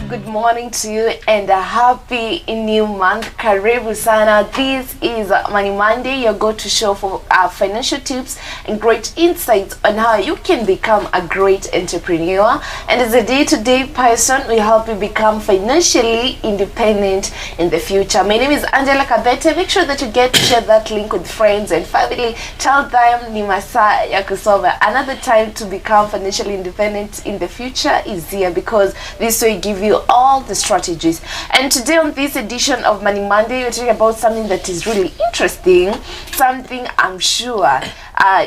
good morning to you and a happy new month. Karibu sana. This is Money Monday, your go-to show for financial tips and great insights on how you can become a great entrepreneur. And as a day-to-day person, we help you become financially independent in the future. My name is Angela Kabete. Make sure that you get to share that link with friends and family. Tell them ni masaa ya kusoma. Another time to become financially independent in the future is here, because this way give you all the strategies. And today on this edition of Money Monday, we're talking about something that is really interesting, something I'm sure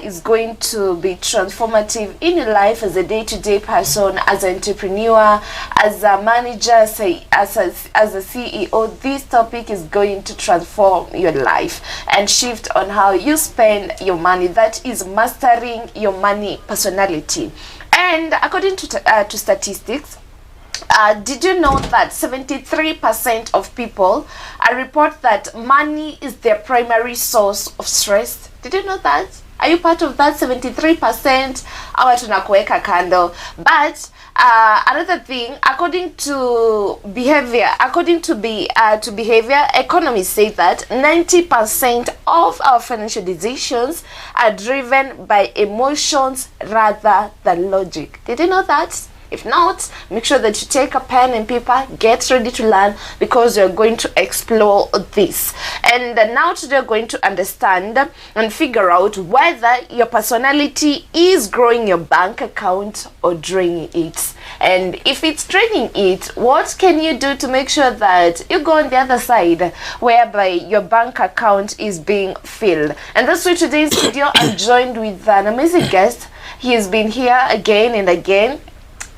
is going to be transformative in your life as a day-to-day person, as an entrepreneur, as a manager, say as a CEO. This topic is going to transform your life and shift on how you spend your money. That is mastering your money personality. And according to statistics, did you know that 73% of people report that money is their primary source of stress? Did you know that? Are you part of that 73%? Awa tunakuweka kando. But another thing, according to behavior, economists say that 90% of our financial decisions are driven by emotions rather than logic. Did you know that? If not, make sure that you take a pen and paper, get ready to learn, because you're going to explore this. And now today we're going to understand and figure out whether your personality is growing your bank account or draining it. And if it's draining it, what can you do to make sure that you go on the other side, whereby your bank account is being filled? And that's why today's video I'm joined with an amazing guest. He has been here again and again,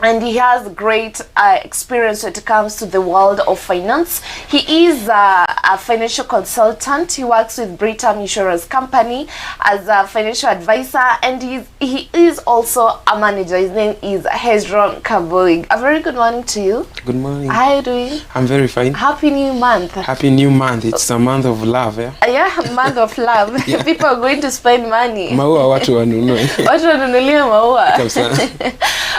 and he has great experience when it comes to the world of finance. He is a financial consultant. He works with Britam Insurance Company as a financial advisor, and he is also a manager. His name is Hezron Kabui. A very good morning to you. Good morning. How are you doing? I'm very fine. Happy new month. Happy new month. It's a month of love, yeah? Yeah, month of love. Yeah. People are going to spend money. Maua watu wanunue. Watu wanunulia maua. Kabisa.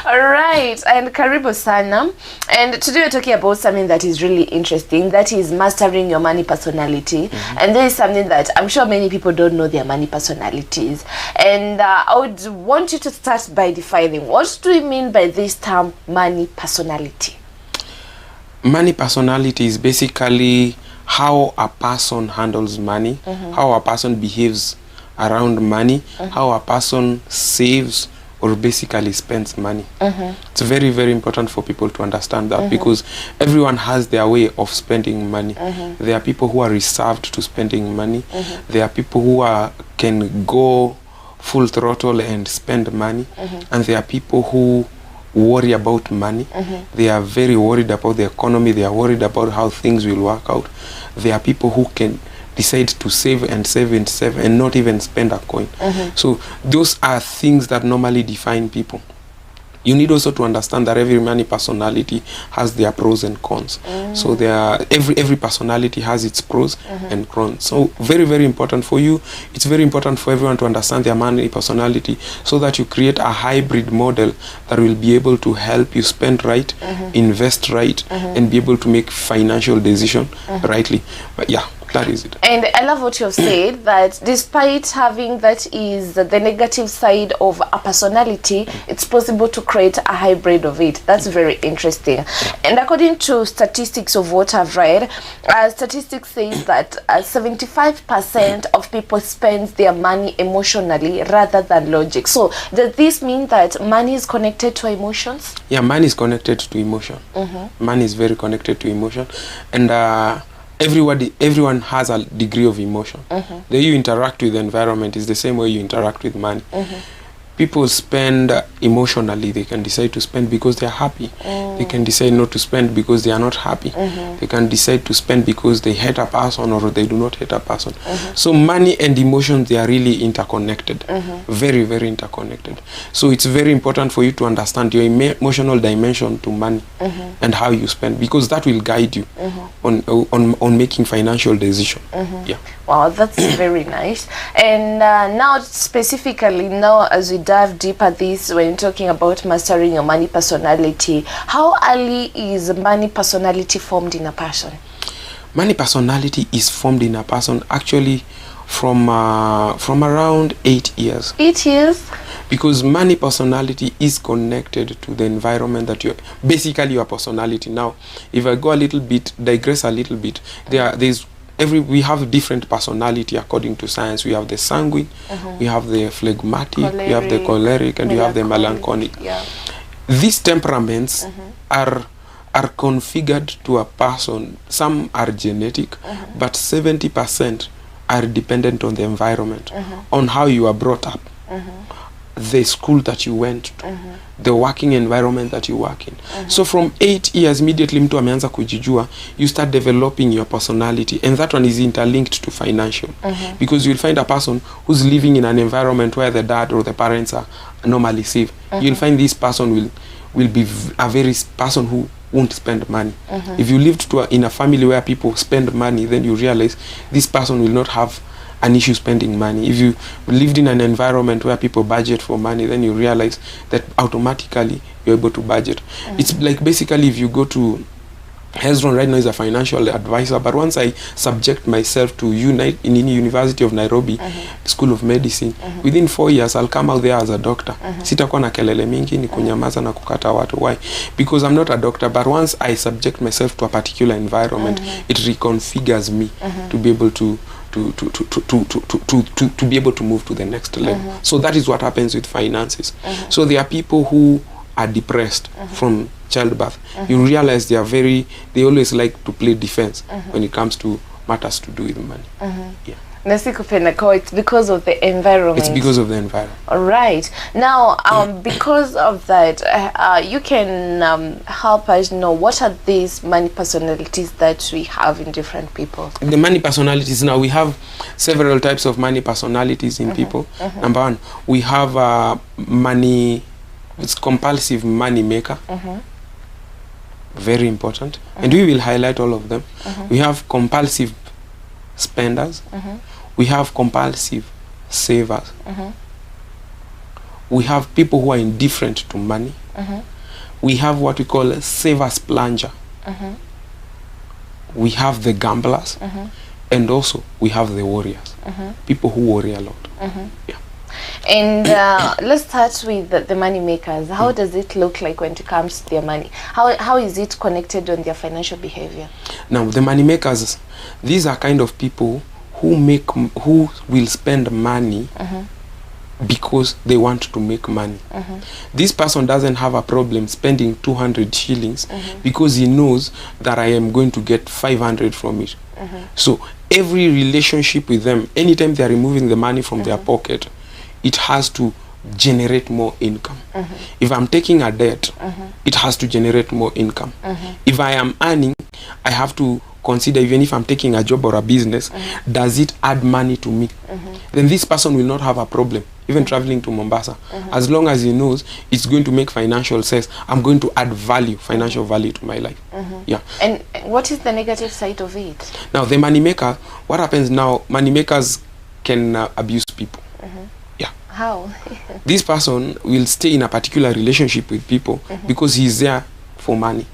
All right, and karibu sana. And today we're talking about something that is really interesting, that is mastering your money personality. And there is something that I'm sure many people don't know their money personalities. And I would want you to start by defining, what do we mean by this term, money personality? Money personality is basically how a person handles money, how a person behaves around money, how a person saves or basically spends money. It's very, very important for people to understand that, because everyone has their way of spending money. There are people who are reserved to spending money. There are people who can go full throttle and spend money. And there are people who worry about money. They are very worried about the economy. They are worried about how things will work out. There are people who can decide to save and save and save and not even spend a coin. So those are things that normally define people. You need also to understand that every money personality has their pros and cons. So every personality has its pros and cons. So very, very important for you. It's very important for everyone to understand their money personality, so that you create a hybrid model that will be able to help you spend right, invest right, and be able to make financial decision rightly. But yeah, that is it. And I love what you've said, that despite having that is the negative side of a personality, it's possible to create a hybrid of it. That's very interesting. And according to statistics of what I've read, statistics says that 75% of people spend their money emotionally rather than logic. So does this mean that money is connected to emotions? Yeah, money is connected to emotion. Money is very connected to emotion. And everyone has a degree of emotion. The way you interact with the environment is the same way you interact with money. People spend emotionally. They can decide to spend because they are happy. They can decide not to spend because they are not happy. They can decide to spend because they hate a person or they do not hate a person. So money and emotions, they are really interconnected. Very, very interconnected. So it's very important for you to understand your emotional dimension to money and how you spend, because that will guide you on making financial decisions. Yeah. Wow, that's very nice. And now specifically, now as we dive deeper this when you're talking about mastering your money personality. How early is money personality formed in a person? Money personality is formed in a person actually from around 8 years. 8 years? Because money personality is connected to the environment that you're basically your personality. Now, if I go a little bit, digress a little bit, we have different personality according to science. We have the sanguine, we have the phlegmatic, we have the choleric, and we have the melancholic. Yeah. These temperaments are configured to a person. Some are genetic, but 70% are dependent on the environment, on how you are brought up, the school that you went to, the working environment that you work in. So from 8 years, immediately mtu ameanza kujijua, you start developing your personality, and that one is interlinked to financial, because you'll find a person who's living in an environment where the dad or the parents are normally safe. You'll find this person will be a very person who won't spend money. If you lived in a family where people spend money, then you realize this person will not have an issue spending money. If you lived in an environment where people budget for money, then you realize that automatically you're able to budget. It's like basically if you go to Hezron right now is a financial advisor, but once I subject myself to in University of Nairobi School of Medicine, within 4 years I'll come out there as a doctor. Sitakuwa na kelele mingi, ni kunyamaza na kukata watu. Why? Because I'm not a doctor, but once I subject myself to a particular environment, it reconfigures me to be able to be able to move to the next level. So that is what happens with finances. So there are people who are depressed from childbirth. You realize they always like to play defense when it comes to matters to do with money. Yeah. It's because of the environment. It's because of the environment. All right. Now, because of that, you can help us know what are these money personalities that we have in different people. The money personalities, now we have several types of money personalities in people. Number one, we have it's compulsive money maker. Very important. And we will highlight all of them. We have compulsive spenders. We have compulsive savers. We have people who are indifferent to money. We have what we call a saver splunger. We have the gamblers. And also we have the warriors. People who worry a lot. Yeah. And let's start with the money makers. How does it look like when it comes to their money? How is it connected on their financial behavior? Now, the money makers, these are kind of people who will spend money because they want to make money. This person doesn't have a problem spending 200 shillings because he knows that I am going to get 500 from it. So every relationship with them, anytime they are removing the money from their pocket, it has to generate more income. If I'm taking a debt, it has to generate more income. If I am earning, I have to consider, even if I'm taking a job or a business, does it add money to me? Then this person will not have a problem, even traveling to Mombasa. As long as he knows it's going to make financial sense, I'm going to add value, financial value to my life. Yeah. And what is the negative side of it? Now, the money maker, what happens now, money makers can abuse people. Yeah. How? This person will stay in a particular relationship with people because he's there for money.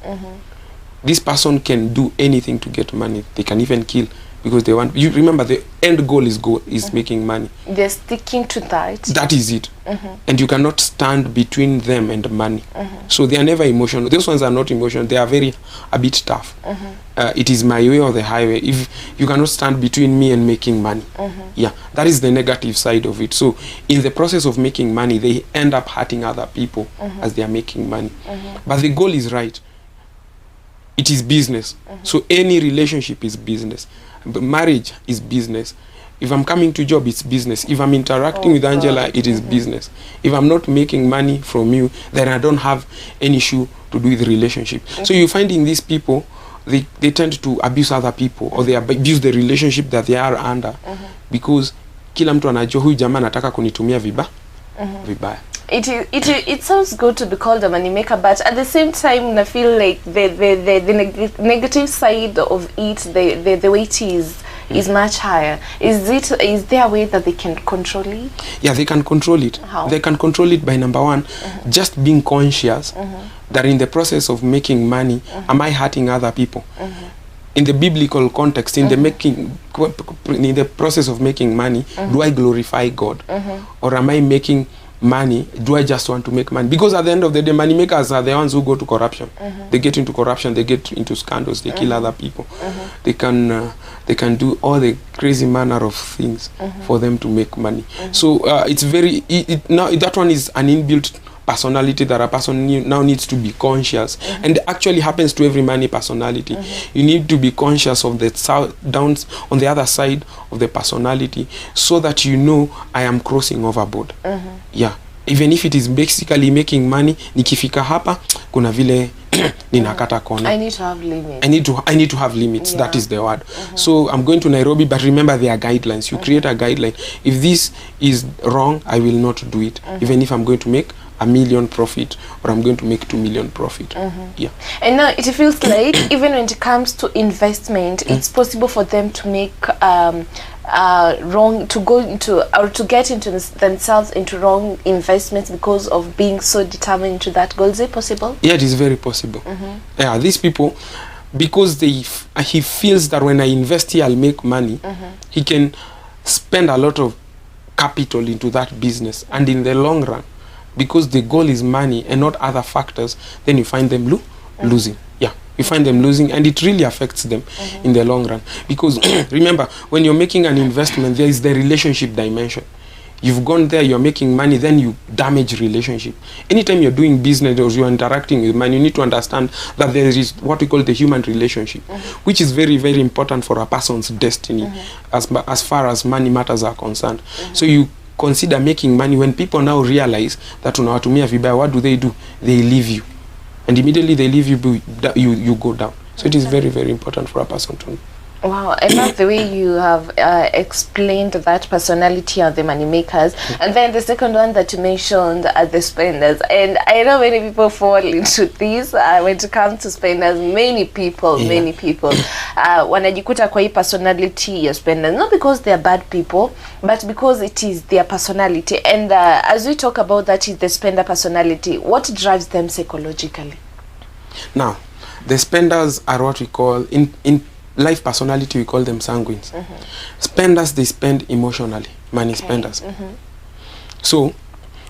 This person can do anything to get money. They can even kill because they want. You remember, the end goal is making money. They're sticking to that. That is it. And you cannot stand between them and money. So they are never emotional. Those ones are not emotional. They are a bit tough. It is my way or the highway. If you cannot stand between me and making money, yeah, that is the negative side of it. So in the process of making money, they end up hurting other people as they are making money. But the goal is right. It is business. So any relationship is business. Marriage is business. If I'm coming to job, it's business. If I'm interacting with Angela, it is business. If I'm not making money from you, then I don't have any issue to do with the relationship. So you're finding these people, they tend to abuse other people, or they abuse the relationship that they are under, because kila mtu anajua huyu jamaa anataka kunitumia vibaya. It sounds good to be called a money maker, but at the same time, I feel like the negative side of it, the way it is is much higher. Is there a way that they can control it? Yeah, they can control it. How? They can control it by, number one, just being conscious that in the process of making money, am I hurting other people? In the biblical context, in the process of making money, do I glorify God? Or am I making money, do I just want to make money? Because at the end of the day, money makers are the ones who go to corruption. They get into corruption, they get into scandals, they kill other people. They can do all the crazy manner of things for them to make money. So it's very now that one is an inbuilt personality that a person now needs to be conscious, and it actually happens to every money personality. You need to be conscious of the downs on the other side of the personality, so that you know I am crossing overboard. Yeah, even if it is basically making money, nikifika hapa kuna vile ninakata kona. I need to have limits. I need to have limits. Yeah. That is the word. So I'm going to Nairobi, but remember there are guidelines. You create a guideline. If this is wrong, I will not do it, even if I'm going to make $1 million profit, or I'm going to make $2 million profit. Yeah. And now it feels like even when it comes to investment, it's possible for them to make wrong, to go into, or to get into themselves into wrong investments because of being so determined to that goal. Is it possible? Yeah, it is very possible. Yeah, these people, because he feels that when I invest here I'll make money, he can spend a lot of capital into that business, and in the long run, because the goal is money and not other factors, then you find them losing. Yeah, you find them losing, and it really affects them in the long run. Because remember, when you're making an investment, there is the relationship dimension. You've gone there, you're making money, then you damage relationship. Anytime you're doing business or you're interacting with money, you need to understand that there is what we call the human relationship, which is very, very important for a person's destiny, as far as money matters are concerned. So you consider making money. When people now realize that unawatumia vibaya, what do? They leave you, and immediately they leave you go down. So it is very, very important for a person to know. Wow, I love the way you have explained that personality of the money makers. And then the second one that you mentioned are the spenders. And I know many people fall into this when it comes to spenders. Many people wanajikuta kwa hii personality ya spenders, not because they are bad people, but because it is their personality. And as we talk about that is the spender personality, what drives them psychologically? Now, the spenders are what we call in life personality, we call them sanguines. Spenders, they spend emotionally. Money spenders. So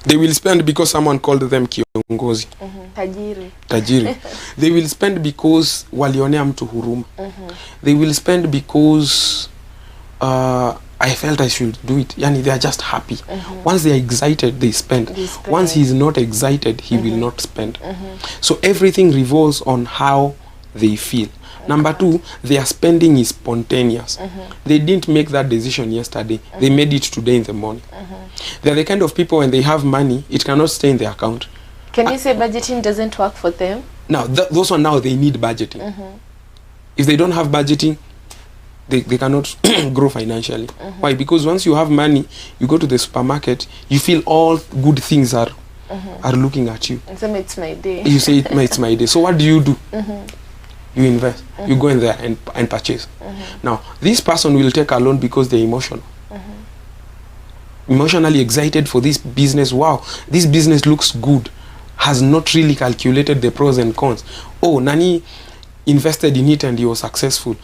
they will spend because someone called them kiongozi. Tajiri. They will spend because walionea mtu huruma. They will spend because I felt I should do it. Yani, they are just happy. Once they are excited, they spend. Once he is not excited, he will not spend. So everything revolves on how they feel. Number two, their spending is spontaneous. They didn't make that decision yesterday. They made it today in the morning. They're the kind of people, when they have money, it cannot stay in their account. Can you say budgeting doesn't work for them? Now, those one now, they need budgeting. If they don't have budgeting, they cannot grow financially. Why? Because once you have money, you go to the supermarket, you feel all good things are looking at you. And so it's my day. You say it's my day. So what do? You invest. You go in there and purchase. Now, this person will take a loan because they're emotional. Emotionally excited for this business. Wow, this business looks good. Has not really calculated the pros and cons. Oh, Nani invested in it and he was successful.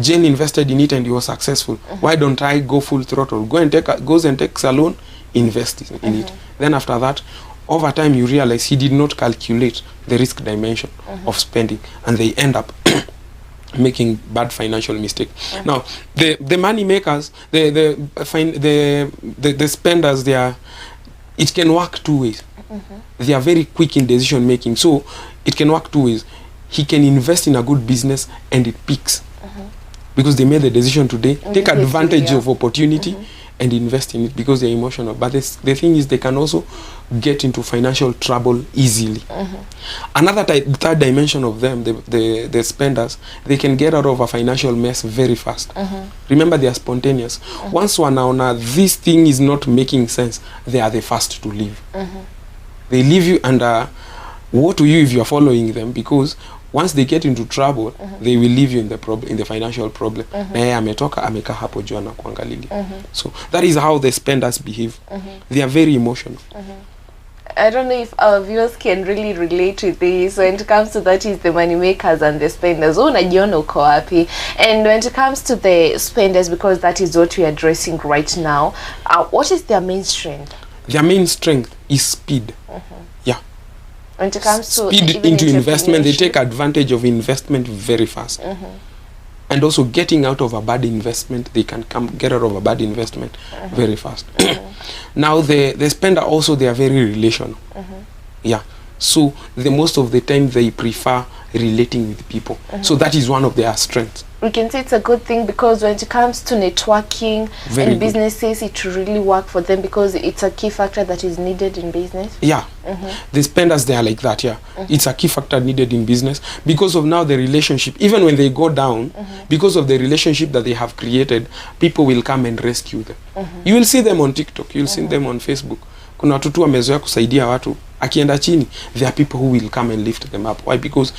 Jane invested in it and he was successful. Why don't I go full throttle? Goes and takes a loan, invest in it. Then after that, over time you realize he did not calculate the risk dimension of spending, and they end up making bad financial mistake. Now, the money makers, the spenders, it can work two ways. They are very quick in decision making, so it can work two ways. He can invest in a good business and it peaks because they made the decision today, take advantage of opportunity and invest in it because they're emotional. But the thing is, they can also get into financial trouble easily. Another third dimension of them, the spenders, they can get out of a financial mess very fast. Remember, they are spontaneous. Once wanaona this thing is not making sense, they are the first to leave. They leave you, and Woe to you if you are following them, because once they get into trouble, they will leave you in the financial problem. Na yeye ametoka amekaa hapo juu na kuangalilia. So that is how the spenders behave. They are very emotional. I don't know if our viewers can really relate with this. When it comes to that, is the money makers and the spenders. Unajiona uko wapi? And when it comes to the spenders, because that is what we are addressing right now, what is their main strength? Their main strength is speed. Yeah. When it comes to speed into investment, they take advantage of investment very fast. And also getting out of a bad investment, they can get out of a bad investment very fast. Now the spender also, they are very relational. Yeah. So the most of the time they prefer relating with people. So that is one of their strengths. We can say it's a good thing, because when it comes to networking and businesses, it really work for them, because it's a key factor that is needed in business. Yeah. The spenders, they are like that. Yeah. It's a key factor needed in business, because of now the relationship. Even when they go down, because of the relationship that they have created, people will come and rescue them. You will see them on TikTok, you will see them on Facebook. Kuna watu tu wamezoea kusaidia watu, akienda chini, there are people who will come and lift them up. Why? Because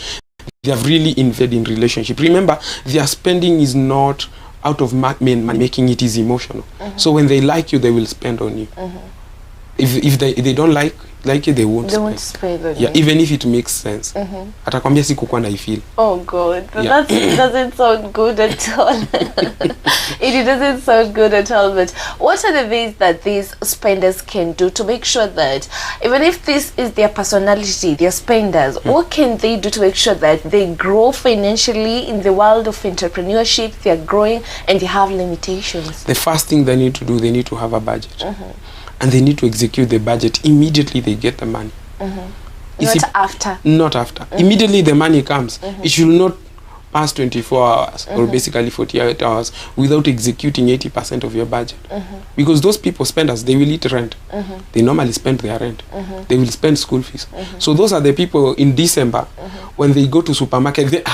they have really invested in relationship. Remember, their spending is not out of making, it is emotional. So when they like you, they will spend on you. If they don't like you, they won't spend on you. Even if it makes sense. Atakwambia sikukuwa na ifeel. Oh God, that doesn't sound good at all. It doesn't sound good at all. But what are the ways that these spenders can do to make sure that, even if this is their personality, their spenders, what can they do to make sure that they grow financially in the world of entrepreneurship? They are growing and they have limitations. The first thing they need to do, they need to have a budget. And they need to execute the budget immediately they get the money. Not after. Immediately the money comes. It should not pass 24 hours or basically 48 hours without executing 80% of your budget. Because those people, spenders, they will eat rent. They normally spend their rent. They will spend school fees. So those are the people in December, when they go to supermarket,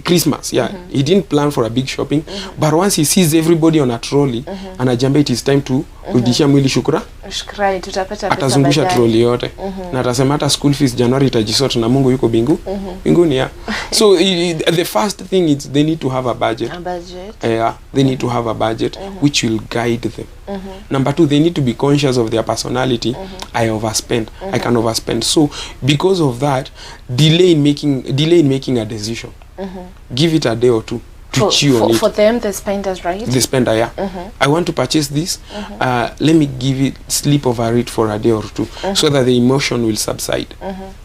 Christmas, yeah. He didn't plan for a big shopping, but once he sees everybody on a trolley, anajamba it is time to rudisha mwili shukrani, atazungusha trolley yote. Na atasema hata school fees January itajisort na Mungu yuko mbinguni, yeah. So the first thing is they need to have a budget. They need to have a budget which will guide them. Number two, they need to be conscious of their personality. I overspend. I can overspend. So because of that, delay in making a decision. Give it a day or two to chew on it. For them, the spenders, right? The spender, yeah. I want to purchase this. Let me sleep over it for a day or two, so that the emotion will subside.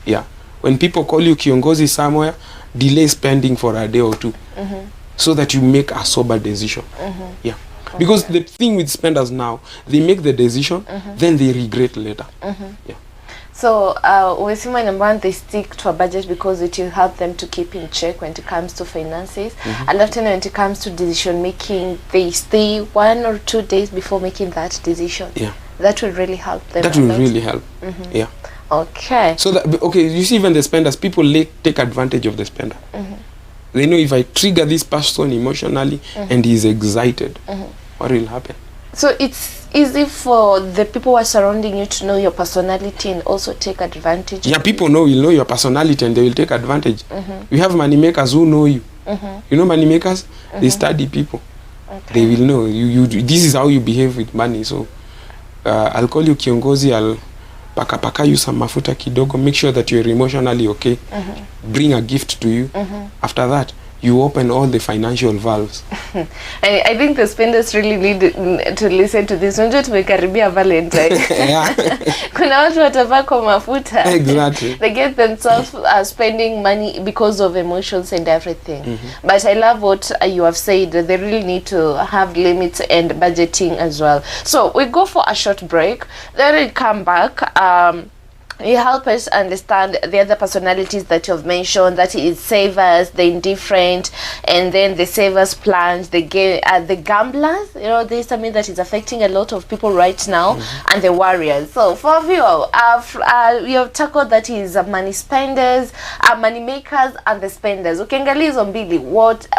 Yeah. When people call you kiongozi somewhere, delay spending for a day or two, so that you make a sober decision. Yeah. Because the thing with spenders now, they make the decision, then they regret later. Yeah. So, Wesima, number one, they stick to a budget because it will help them to keep in check when it comes to finances. And often when it comes to decision making, they stay 1 or 2 days before making that decision. Yeah. That will really help them. That will really help. Yeah. Okay. So that, okay, you see, even the spenders, people take advantage of the spender. They know if I trigger this person emotionally and he's excited, what will happen? So it's easy for the people who are surrounding you to know your personality and also take advantage. Yeah, people will know your personality and they will take advantage. We have money makers who know you. You know money makers? They study people. They will know you. This is how you behave with money. So I'll call you kiongozi. I'll paka you some mafuta kidogo. Make sure that you're emotionally okay. Bring a gift to you. After that, you open all the financial valves. I think the spenders really need to listen to this. Unajua tumekaribia Valentine. Kuna watu watavaa kwa mafuta. Exactly. They get themselves spending money because of emotions and everything. But I love what you have said. They really need to have limits and budgeting as well. So we go for a short break. Then we come back. You help us understand the other personalities that you've mentioned, that is savers, the indifferent, and then the savers plans, the gamblers. You know, there's something that is affecting a lot of people right now, and the warriors. So for you, we have tackled that is money spenders, money makers, and the spenders. Ukiangalia hizo mbili,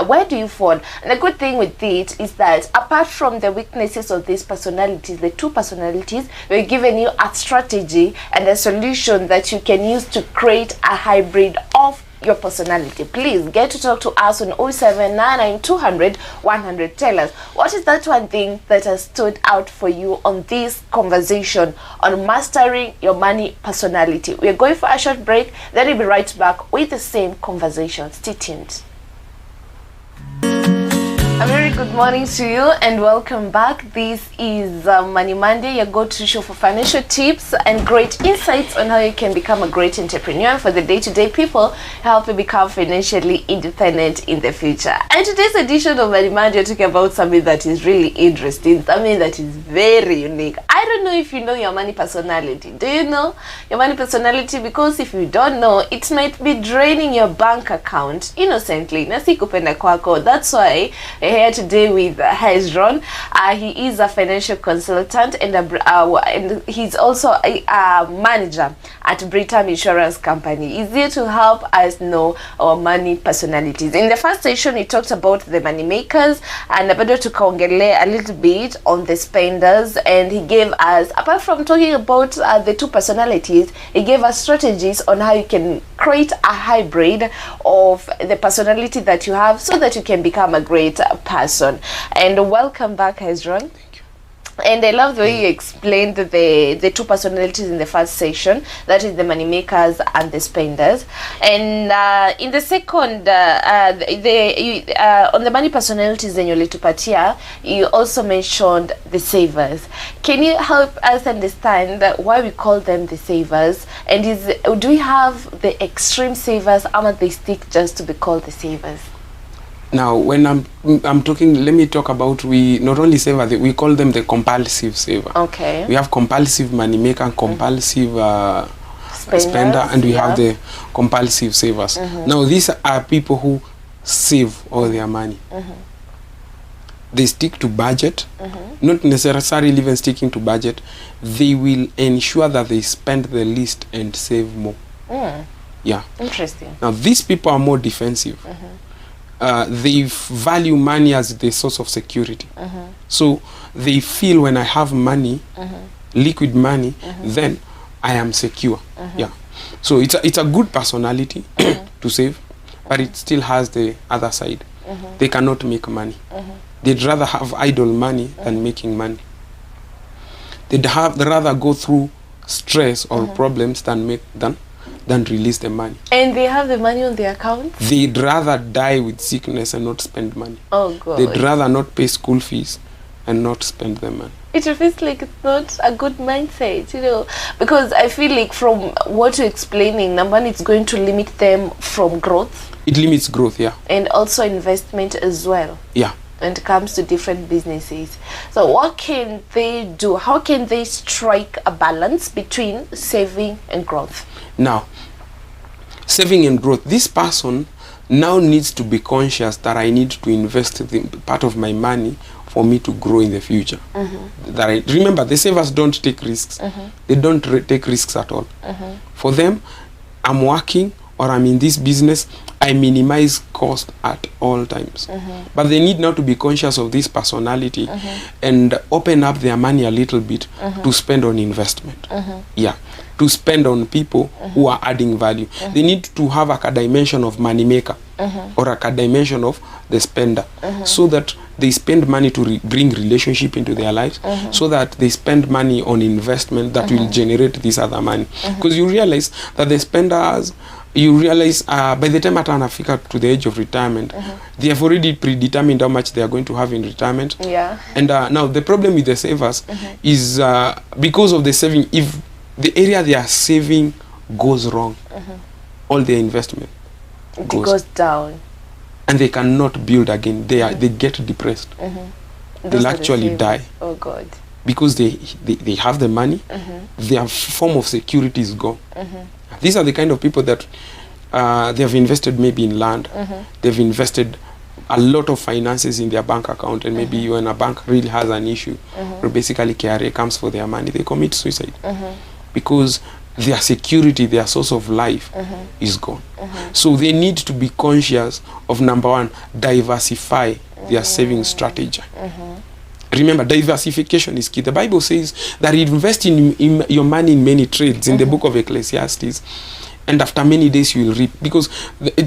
where do you fall? And the good thing with it is that apart from the weaknesses of these personalities, the two personalities, we're giving you a strategy and a solution solution that you can use to create a hybrid of your personality. Please get to talk to us on 0799 200 100. Tell us, what is that one thing that has stood out for you on this conversation on mastering your money personality? We are going for a short break, then we'll be right back with the same conversation. Stay tuned. A very good morning to you and welcome back. This is Money Monday, your go-to show for financial tips and great insights on how you can become a great entrepreneur for the day-to-day people, help you become financially independent in the future. And today's edition of Money Monday, we're talking about something that is really interesting, something that is very unique. I don't know if you know your money personality. Do you know your money personality? Because if you don't know, it might be draining your bank account innocently. That's why here today with Hezron. He is a financial consultant and he's also a manager at Britam Insurance Company. He's here to help us know our money personalities. In the first session, he talked about the money makers and about to a little bit on the spenders, and he gave us, apart from talking about the two personalities, he gave us strategies on how you can create a hybrid of the personality that you have so that you can become a great person. And welcome back, Hezron. And I love the way you explained the two personalities in the first session, that is the money makers and the spenders. And in the second, on the money personalities in your little patia, you also mentioned the savers. Can you help us understand why we call them the savers? And do we have the extreme savers, or they stick just to be called the savers? Now, when I'm talking, let me talk about, we not only saver, we call them the compulsive saver. Okay. We have compulsive money maker, compulsive spender, and we have the compulsive savers. Now, these are people who save all their money. They stick to budget, not necessarily even sticking to budget. They will ensure that they spend the least and save more. Yeah. Interesting. Now, these people are more defensive. They value money as the source of security. So they feel when I have money, liquid money, then I am secure. Yeah. So it's a good personality to save, but it still has the other side. They cannot make money. They'd rather have idle money than making money. They'd rather go through stress or problems than release the money. And they have the money on their account? They'd rather die with sickness and not spend money. Oh God. They'd rather not pay school fees and not spend the money. It feels like it's not a good mindset, you know, because I feel like from what you're explaining, number one, it's going to limit them from growth. It limits growth, yeah. And also investment as well. Yeah. When it comes to different businesses. So what can they do? How can they strike a balance between saving and growth? Now, saving and growth, this person now needs to be conscious that I need to invest part of my money for me to grow in the future. Remember, the savers don't take risks. They don't take risks at all. For them, I'm working or I'm in this business, I minimize cost at all times. But they need now to be conscious of this personality and open up their money a little bit to spend on investment. Yeah, to spend on people who are adding value. They need to have a dimension of money maker or a dimension of the spender, so that they spend money to bring relationship into their lives, so that they spend money on investment that will generate this other money. Because you realize that the spenders, you realize by the time Atanafika to the age of retirement, they have already predetermined how much they are going to have in retirement. Yeah. And now the problem with the savers is because of the saving, if the area they are saving goes wrong, all their investment goes down. And they cannot build again. They get depressed. They'll actually die. Oh God. Because they have the money, their form of security is gone. These are the kind of people that they have invested maybe in land. They've invested a lot of finances in their bank account, and maybe when a bank really has an issue, or basically KRA comes for their money, they commit suicide. Because their security, their source of life is gone. So they need to be conscious of, number one, diversify their saving strategy. Remember, diversification is key. The Bible says that invest in your money in many trades in the book of Ecclesiastes, and after many days you will reap. Because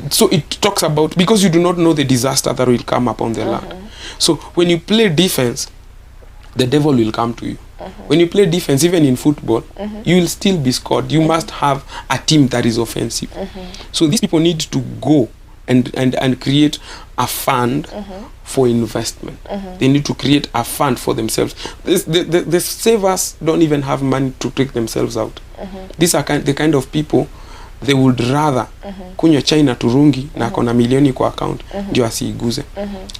so it talks about, because you do not know the disaster that will come upon the land. So when you play defense, the devil will come to you. When you play defense, even in football, you will still be scored. You must have a team that is offensive. So these people need to go and create a fund for investment. They need to create a fund for themselves. The savers don't even have money to take themselves out. These are the kind of people, they would rather kunywa chai na turungi na kona milioni kwa account ndio asiiguze.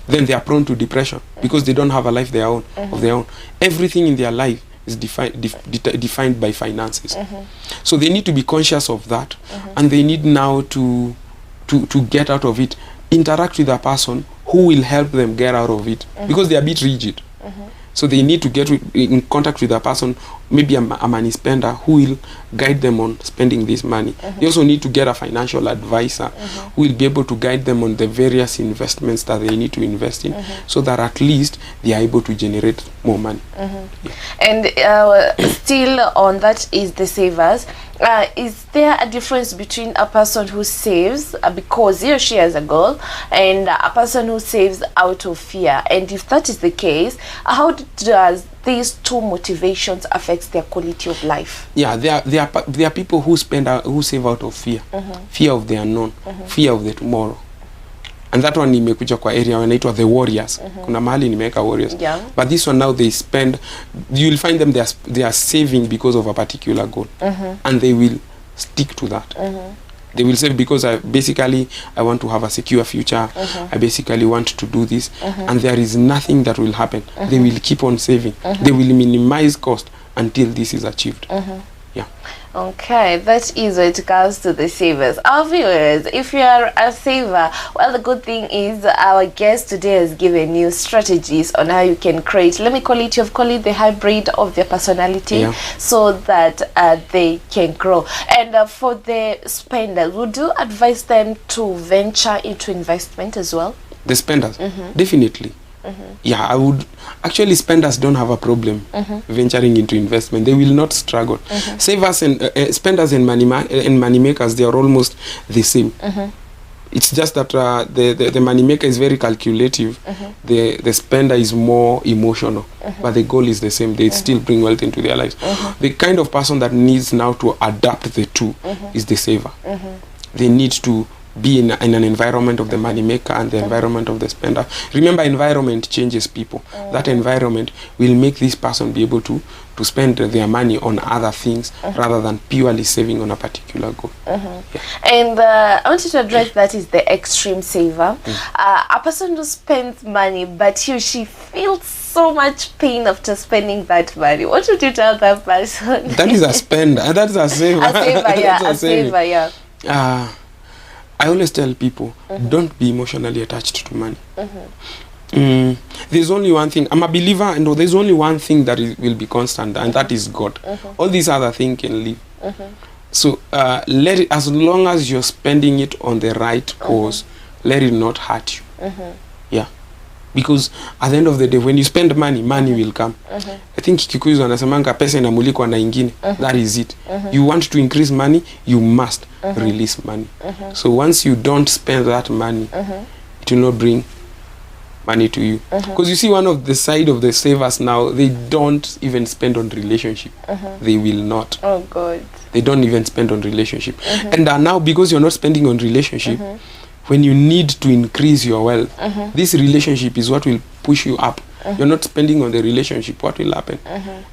Then they are prone to depression because they don't have a life of their own. Everything in their life is defined by finances. So they need to be conscious of that, and they need now to get out of it, interact with a person who will help them get out of it, because they are a bit rigid. So they need to get in contact with a person, maybe a money spender, who will guide them on spending this money. They also need to get a financial advisor who will be able to guide them on the various investments that they need to invest in, so that at least they are able to generate more money. And still on that is the savers. Is there a difference between a person who saves because he or she has a goal and a person who saves out of fear? And if that is the case, how does these two motivations affect their quality of life? Yeah, there are people who save out of fear, fear of the unknown, fear of the tomorrow. And that one imekuja kwa area wanaitwa the warriors. Kuna mahali nimeweka warriors. But this one now they spend, you will find them they are saving because of a particular goal. And they will stick to that. They will say, because I want to have a secure future. I basically want to do this. And there is nothing that will happen. They will keep on saving. They will minimize cost until this is achieved. Yeah. Okay, that is when it comes to the savers. Our viewers, if you are a saver, well, the good thing is our guest today has given you strategies on how you can create, let me call it the hybrid of their personality, so that they can grow. And for the spenders, would you advise them to venture into investment as well? The spenders? Definitely. Yeah, I would actually. Spenders don't have a problem venturing into investment. They will not struggle. Savers and spenders and money makers, they are almost the same. It's just that the money maker is very calculative. The spender is more emotional, but the goal is the same. They still bring wealth into their lives. The kind of person that needs now to adapt the two is the saver. They need to be in an environment of the money maker and the environment of the spender. Remember, environment changes people. That environment will make this person be able to spend their money on other things rather than purely saving on a particular goal. And I want you to address that is the extreme saver. A person who spends money, but he or she feels so much pain after spending that money. What would you tell that person? That is a spender. That is a saver. A saver, yeah. A saver, yeah. I always tell people, don't be emotionally attached to money. There's only one thing. I'm a believer, and there's only one thing that will be constant, and that is God. All these other things can leave. So let it, as long as you're spending it on the right cause, let it not hurt you. Yeah. Because at the end of the day, when you spend money, money will come. I think Kikuyu wanasemanga pesa inamulikwa na ingine. That is it. You want to increase money, you must release money. So once you don't spend that money, it will not bring money to you. Because you see, one of the side of the savers now, they don't even spend on relationship. They will not. Oh God. They don't even spend on relationship. And now, because you're not spending on relationship, when you need to increase your wealth, this relationship is what will push you up. You're not spending on the relationship. What will happen?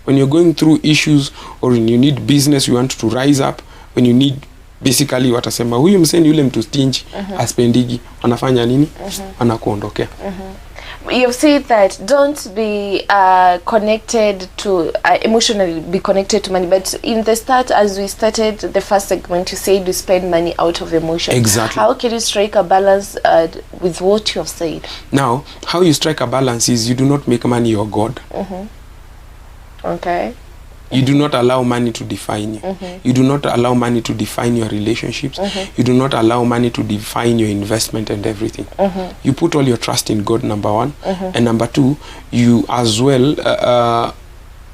When you're going through issues, or when you need business, you want to rise up, when you need, basically watasema huyu mseni yule mtu stingy, aspendigi, anafanya nini? Anakuondokea. You've said that don't be connected to emotionally be connected to money, but in the start, as we started the first segment, you said you spend money out of emotion. Exactly. How can you strike a balance with what you have said? Now, how you strike a balance is you do not make money your God. Okay. You do not allow money to define you. You do not allow money to define your relationships. You do not allow money to define your investment and everything. You put all your trust in God, number one. And number two, you as well,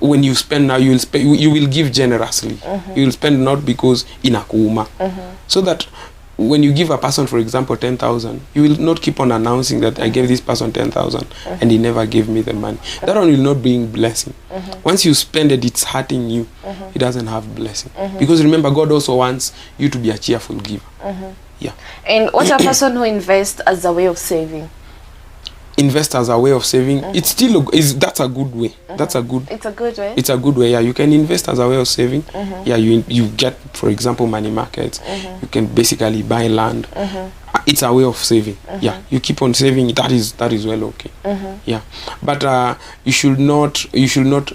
when you spend now, you will give generously. You will spend not because inakuuma. So that when you give a person, for example, 10,000, you will not keep on announcing that I gave this person 10,000 and he never gave me the money. That one will not bring blessing. Once you spend it, it's hurting you. It doesn't have blessing. Because remember, God also wants you to be a cheerful giver. Yeah. And what a person who invests as a way of saving? Invest as a way of saving, it's still that's a good way. It's a good way. It's a good way. Yeah, you can invest as a way of saving. Yeah, you get, for example, money markets. You can basically buy land. It's a way of saving. Yeah, you keep on saving. That is well okay. Yeah, but you should not.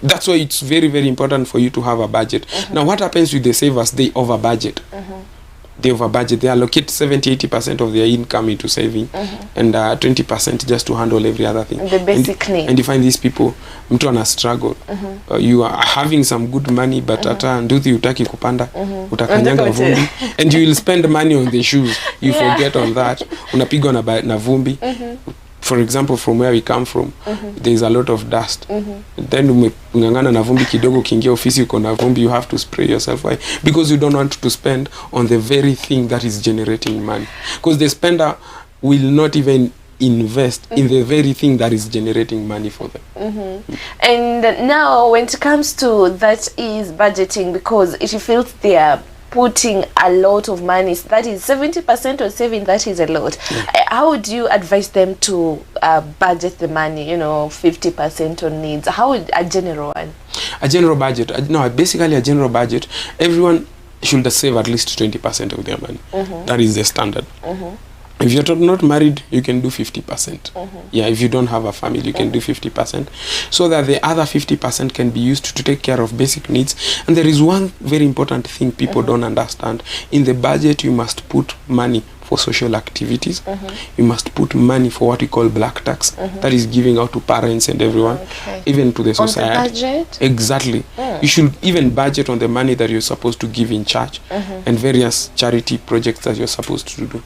That's why it's very, very important for you to have a budget. Now, what happens with the savers? They over budget. They over budget. They allocate 70-80% of their income into saving, and 20% just to handle every other thing. The basic need. And you find these people, mtu ana struggle. You are having some good money, but hata nduthi utaki kupanda, utakanyanga vumbi, and you will spend money on the shoes. You forget on that. Unapigwa na vumbi. For example, from where we come from, there is a lot of dust. Then umengangana na vumbi kidogo, kiingia ofisi uko na vumbi, you have to spray yourself. Why? Because you don't want to spend on the very thing that is generating money. Because the spender will not even invest in the very thing that is generating money for them. And now when it comes to that is budgeting, because if you feel they are putting a lot of money, that is 70% of saving, that is a lot. How would you advise them to budget the money, 50% on needs? How would a general one? A general budget, no, basically a general budget, everyone should save at least 20% of their money. That is the standard. If you're not married, you can do 50%. Yeah, if you don't have a family, you can do 50%. So that the other 50% can be used to take care of basic needs. And there is one very important thing people don't understand. In the budget, you must put money for social activities. You must put money for what we call black tax. That is giving out to parents and everyone, even to the society. On the budget? Exactly. You should even budget on the money that you're supposed to give in church and various charity projects that you're supposed to do.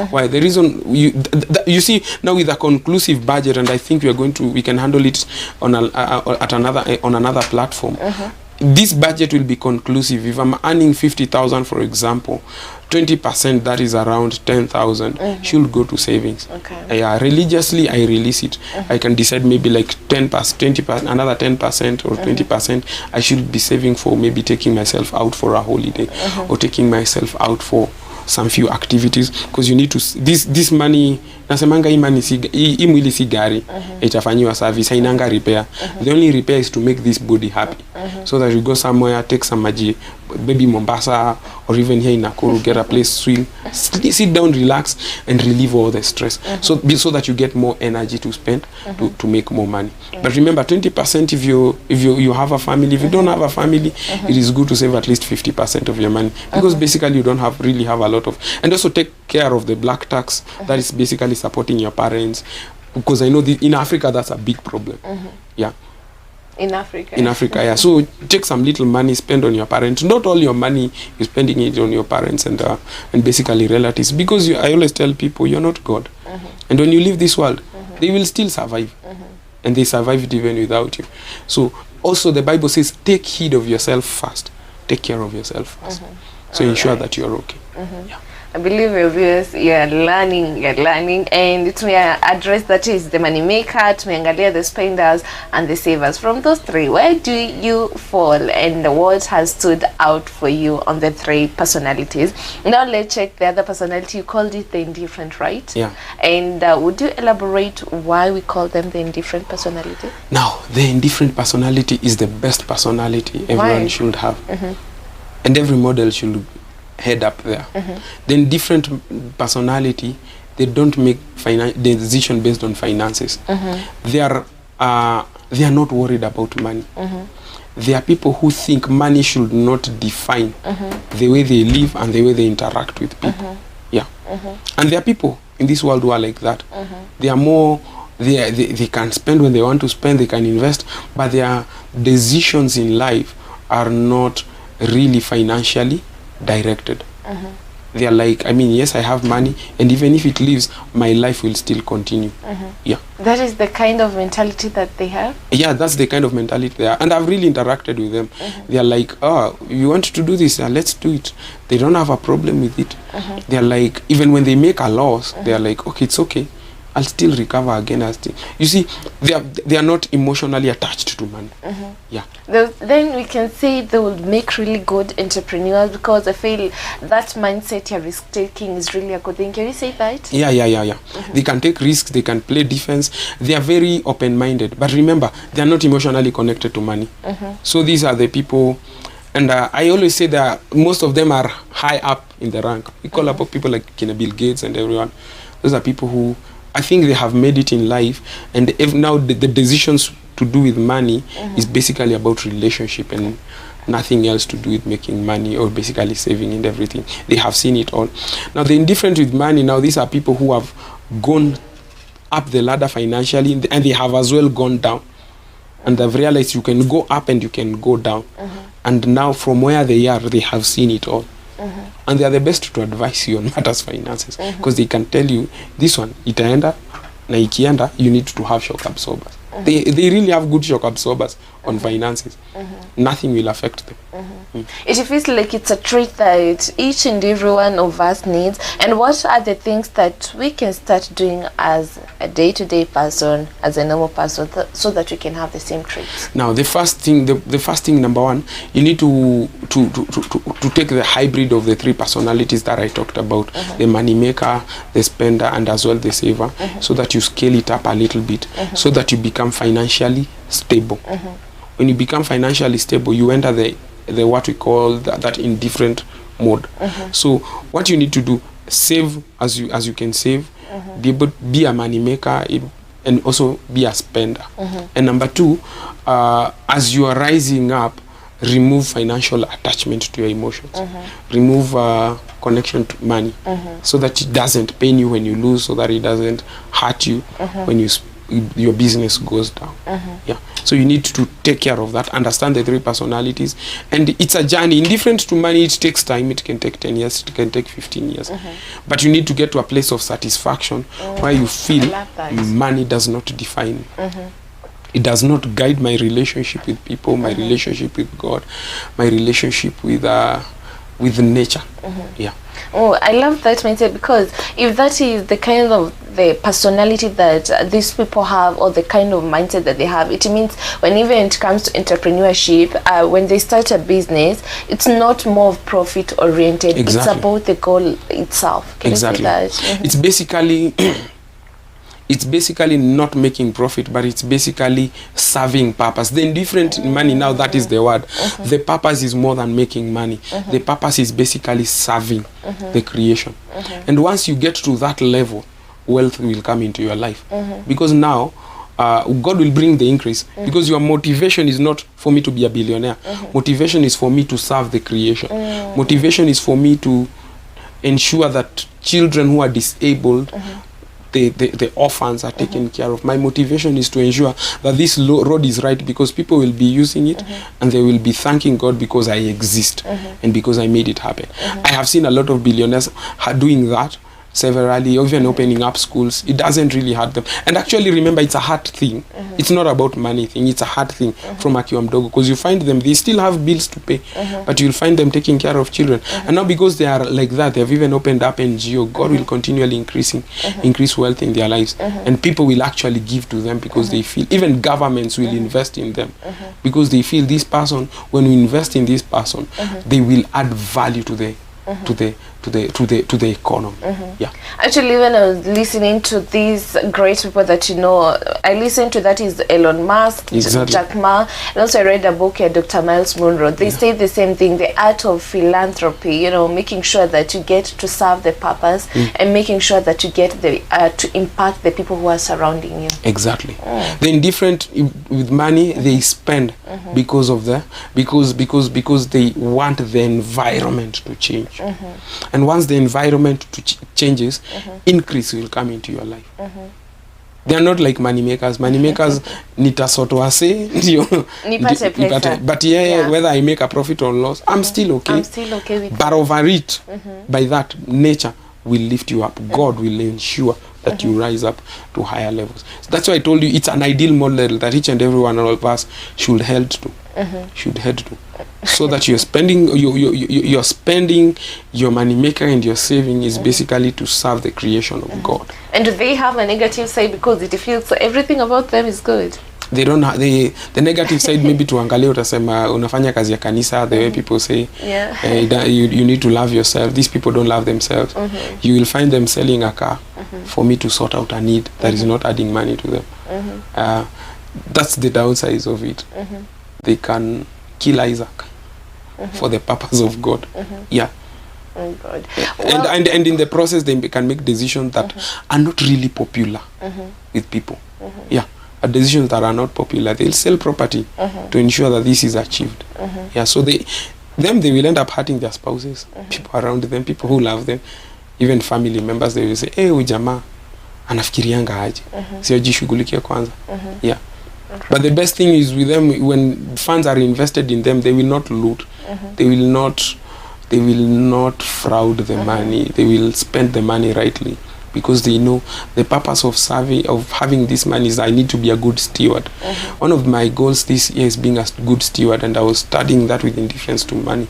Why? The reason you see now with a conclusive budget, and I think we can handle it on another platform. This budget will be conclusive. If I'm earning 50,000, for example, 20%, that is around 10,000, should go to savings. Religiously, I release it. I can decide maybe like 10%, 20%, another 10% or 20%. I should be saving for maybe taking myself out for a holiday or taking myself out for some few activities, because you need to this money. Nasemanga hii mwili si gari, itafanyiwa service, hainanga repair. The only repair is to make this body happy, so that you go somewhere, take some maji, maybe Mombasa or even here in Nakuru, get a place, swim, sit down, relax, and relieve all the stress. So that you get more energy to spend to make more money. But remember, 20% if you have a family. If you don't have a family, it is good to save at least 50% of your money, because basically you don't really have a lot of, and also take care of the black tax. That is basically supporting your parents, because I know in Africa that's a big problem. Yeah. In Africa, yeah. So take some little money, spend on your parents. Not all your money, you're spending it on your parents and basically relatives, because I always tell people, you're not God. And when you leave this world, they will still survive. And they survived even without you. So also the Bible says, take heed of yourself first. Take care of yourself first. So ensure that you're okay. Yeah. I believe your viewers, you're learning, and to address that is the money maker, tumeangalia the spenders and the savers. From those three, where do you fall, and what has stood out for you on the three personalities? Now let's check the other personality. You called it the indifferent, right? Yeah. And would you elaborate why we call them the indifferent personality? Now, the indifferent personality is the best personality everyone should have. And every model should head up there. Then different personality, they don't make the decision based on finances. They are not worried about money. There are people who think money should not define the way they live and the way they interact with people. Yeah. And there are people in this world who are like that. They are more, they can spend when they want to spend, they can invest, but their decisions in life are not really financially directed. They are like, I mean, yes, I have money, and even if it leaves, my life will still continue. Yeah. That is the kind of mentality that they have? Yeah, that's the kind of mentality they are. And I've really interacted with them. They are like, oh, you want to do this? Let's do it. They don't have a problem with it. They are like, even when they make a loss, they are like, okay, it's okay. I'll still recover again. You see, they are not emotionally attached to money. Yeah. Then we can say they will make really good entrepreneurs, because I feel that mindset, your risk taking, is really a good thing. Can you say that? Yeah. They can take risks. They can play defense. They are very open-minded. But remember, they are not emotionally connected to money. So these are the people. And I always say that most of them are high up in the rank. We call up people like Bill Gates and everyone. Those are people who, I think, they have made it in life, and if now the decisions to do with money is basically about relationship and nothing else to do with making money or basically saving and everything. They have seen it all. Now the indifferent with money, now these are people who have gone up the ladder financially, and they have as well gone down, and they've realized you can go up and you can go down. And now from where they are, they have seen it all. And they are the best to advise you on matters finances, because they can tell you this one itaenda na ikienda, you need to have shock absorbers. They really have good shock absorbers on finances. Nothing will affect them. It feels like it's a trait that each and every one of us needs. And what are the things that we can start doing as a day-to-day person, as a normal person, so that we can have the same traits? Now, the first thing, number one, you need to take the hybrid of the three personalities that I talked about: the money maker, the spender, and as well the saver, so that you scale it up a little bit, so that you become financially stable. When you become financially stable, you enter the what we call that indifferent mode. So what you need to do, save as you can save, be a money maker, and also be a spender. And number two, as you are rising up, remove financial attachment to your emotions. Remove connection to money, so that it doesn't pain you when you lose, so that it doesn't hurt you when your business goes down. Yeah. So you need to take care of that, understand the three personalities, and it's a journey. Indifferent to money, it takes time. It can take 10 years, it can take 15 years. But you need to get to a place of satisfaction where you feel money does not define me. It does not guide my relationship with people, my relationship with God, my relationship with nature. Yeah. Oh, I love that mindset, because if that is the kind of the personality that these people have, or the kind of mindset that they have, it means when even it comes to entrepreneurship, when they start a business, it's not more of profit oriented. It's about the goal itself. Can you say that? It's basically it's basically not making profit, but it's basically serving purpose. The indifferent money, now that is the word. The purpose is more than making money. The purpose is basically serving the creation. And once you get to that level, wealth will come into your life. Because now, God will bring the increase. Because your motivation is not for me to be a billionaire. Motivation is for me to serve the creation. Motivation is for me to ensure that children who are disabled, the orphans are taken care of. My motivation is to ensure that this road is right, because people will be using it and they will be thanking God because I exist and because I made it happen. I have seen a lot of billionaires doing that severally, even opening up schools. It doesn't really hurt them. And actually, remember, it's a heart thing. It's not about money thing. It's a heart thing from akiwa mdogo, because you find them, they still have bills to pay, but you'll find them taking care of children. And now, because they are like that, they've even opened up NGO. God will continually increase wealth in their lives, and people will actually give to them, because they feel, even governments will invest in them, because they feel this person, when we invest in this person, they will add value to the economy. Yeah. Actually, when I was listening to these great people that I listened to, that is Elon Musk, Jack Ma, and also I read a book here, Dr. Miles Monroe. They say the same thing, the art of philanthropy, making sure that you get to serve the purpose and making sure that you get to impact the people who are surrounding you. Exactly. The indifferent with money, they spend because they want the environment to change. And once the environment changes, increase will come into your life. They are not like money makers. Money makers nitasoto wase ndio Nipate pesa. But yeah, whether I make a profit or loss, I'm still okay. I'm still okay with but over it, by that, nature will lift you up. God will ensure that you rise up to higher levels. So that's why I told you it's an ideal model that each and every one of us should head to. So that you're spending you're spending your money maker and your saving is basically to serve the creation of God. And do they have a negative side because it feels everything about them is good? They don't have the negative side. Maybe tuangalie utasema unafanya kazi ya kanisa, the way people say you need to love yourself. These people don't love themselves. You will find them selling a car for me to sort out a need that is not adding money to them. That's the downside of it. They can kill Isaac for the purpose of God. Oh God. Well, and in the process they can make decisions that are not really popular with people. Decisions that are not popular, they'll sell property to ensure that this is achieved. So they will end up hurting their spouses, people around them, people who love them, even family members. They will say, hey, huyu jamaa anafikirianga aje, sio jishughulikie kwanza. But the best thing is with them, when funds are invested in them, they will not loot. They will not fraud the money. They will spend the money rightly, because they know the purpose of having this money is I need to be a good steward. One of my goals this year is being a good steward, and I was studying that with indifference to money.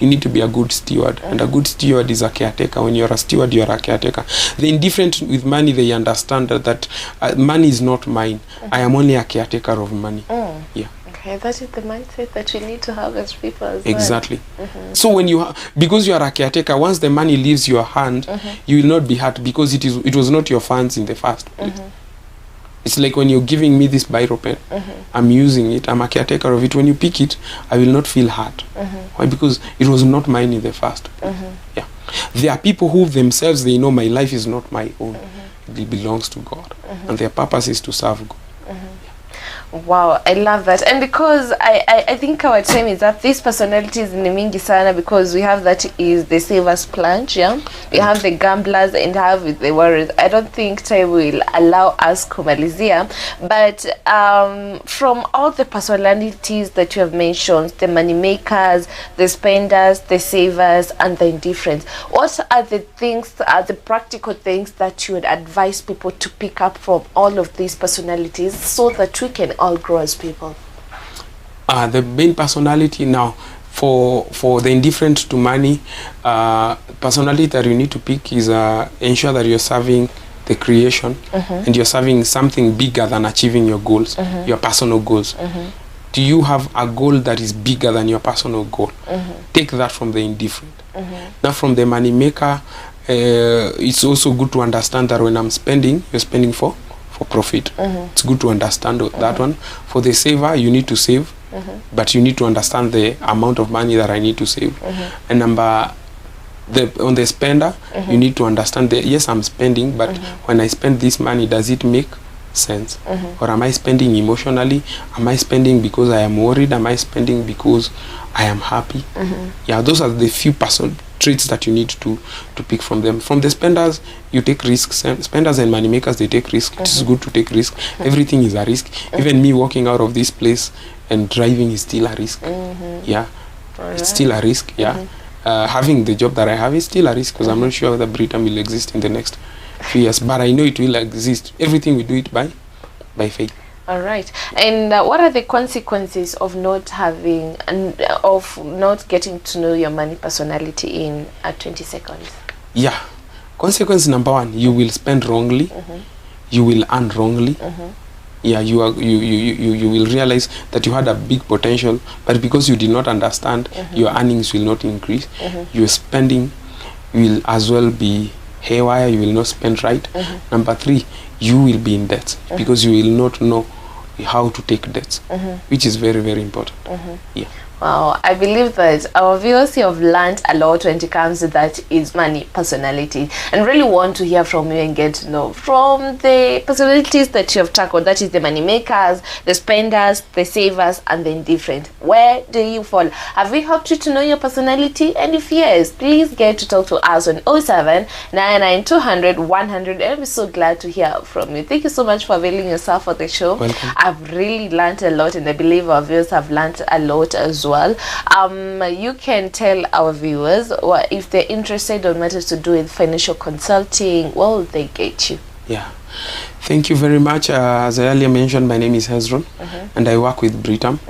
You need to be a good steward, and a good steward is a caretaker. When you're a steward, you're a caretaker. The indifferent with money, they understand that money is not mine. I am only a caretaker of money. Okay, that is the mindset that we need to have as people as exactly. So when because you are a caretaker, once the money leaves your hand, you will not be hurt, because it was not your funds in the first place. It's like when you're giving me this biro pen, I'm using it, I'm a caretaker of it. When you pick it, I will not feel hurt. Why? Because it was not mine in the first place. There are people who themselves, they know my life is not my own. It belongs to God, and their purpose is to serve God. Wow, I love that. And because I think our time is up, these personalities ni mingi sana, because we have that is the savers plunge, we have the gamblers and have the warriors. I don't think time will allow us kumalizia, but from all the personalities that you have mentioned, the money makers, the spenders, the savers, and the indifferent, what are the things, the practical things that you would advise people to pick up from all of these personalities so that we can all grow as people? The main personality now for the indifferent to money, personality that you need to pick is ensure that you're serving the creation and you're serving something bigger than achieving your goals, your personal goals. Do you have a goal that is bigger than your personal goal? Take that from the indifferent. Now from the money maker, it's also good to understand that when I'm spending, you're spending for profit. It's good to understand that one. For the saver, you need to save, but you need to understand the amount of money that I need to save. And on the spender, you need to understand that yes, I'm spending, but when I spend this money, does it make sense? Or am I spending emotionally? Am I spending because I am worried? Am I spending because I am happy? Those are the few traits that you need to pick from them. From the spenders, you take risks. Spenders and money makers, they take risks. It is good to take risks. Everything is a risk. Even me walking out of this place and driving is still a risk. It's still a risk. Having the job that I have is still a risk, because I'm not sure whether Britain will exist in the next few years, but I know it will exist. Everything we do it by faith. All right. And what are the consequences of not having and of not getting to know your money personality in 20 seconds? Consequence number one, you will spend wrongly. You will earn wrongly. You will realize that you had a big potential, but because you did not understand, your earnings will not increase. Your spending will as well be haywire. You will not spend right. Number three, you will be in debt because you will not know how to take debts, which is very, very important. Wow, I believe that our viewers have learned a lot when it comes to that is money personality, and really want to hear from you and get to know from the personalities that you have tackled. That is the money makers, the spenders, the savers, and the indifferent. Where do you fall? Have we helped you to know your personality? And if yes, please get to talk to us on 0799200100. I'll be so glad to hear from you. Thank you so much for availing yourself for the show. Welcome. I've really learned a lot, and I believe our viewers have learned a lot as well. You can tell our viewers if they're interested on matters to do with financial consulting, well, they get you. Yeah, thank you very much. As I earlier mentioned, my name is Hezron, and I work with Britam.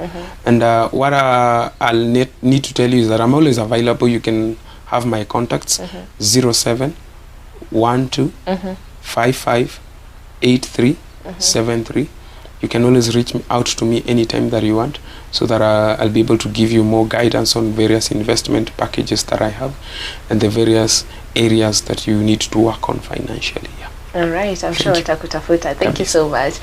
And what I'll need to tell you is that I'm always available. You can have my contacts, 0712558373. You can always reach out to me anytime that you want, so that I'll be able to give you more guidance on various investment packages that I have and the various areas that you need to work on financially. Yeah. All right, I'm sure watakutafuta. Thank you so much.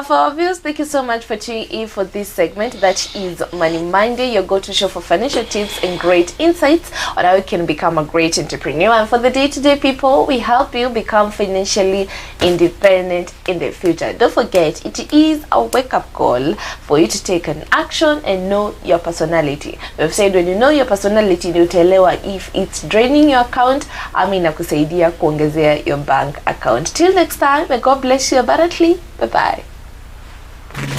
For our viewers, thank you so much for tuning in for this segment. That is Money Monday, your go-to show for financial tips and great insights on how you can become a great entrepreneur. And for the day-to-day people, we help you become financially independent in the future. Don't forget, it is a wake-up call for you to take an action and know your personality. We've said when you know your personality, you tell if it's draining your account, inakusaidia kuongezea your bank account. Till next time, may God bless you abundantly. Bye-bye.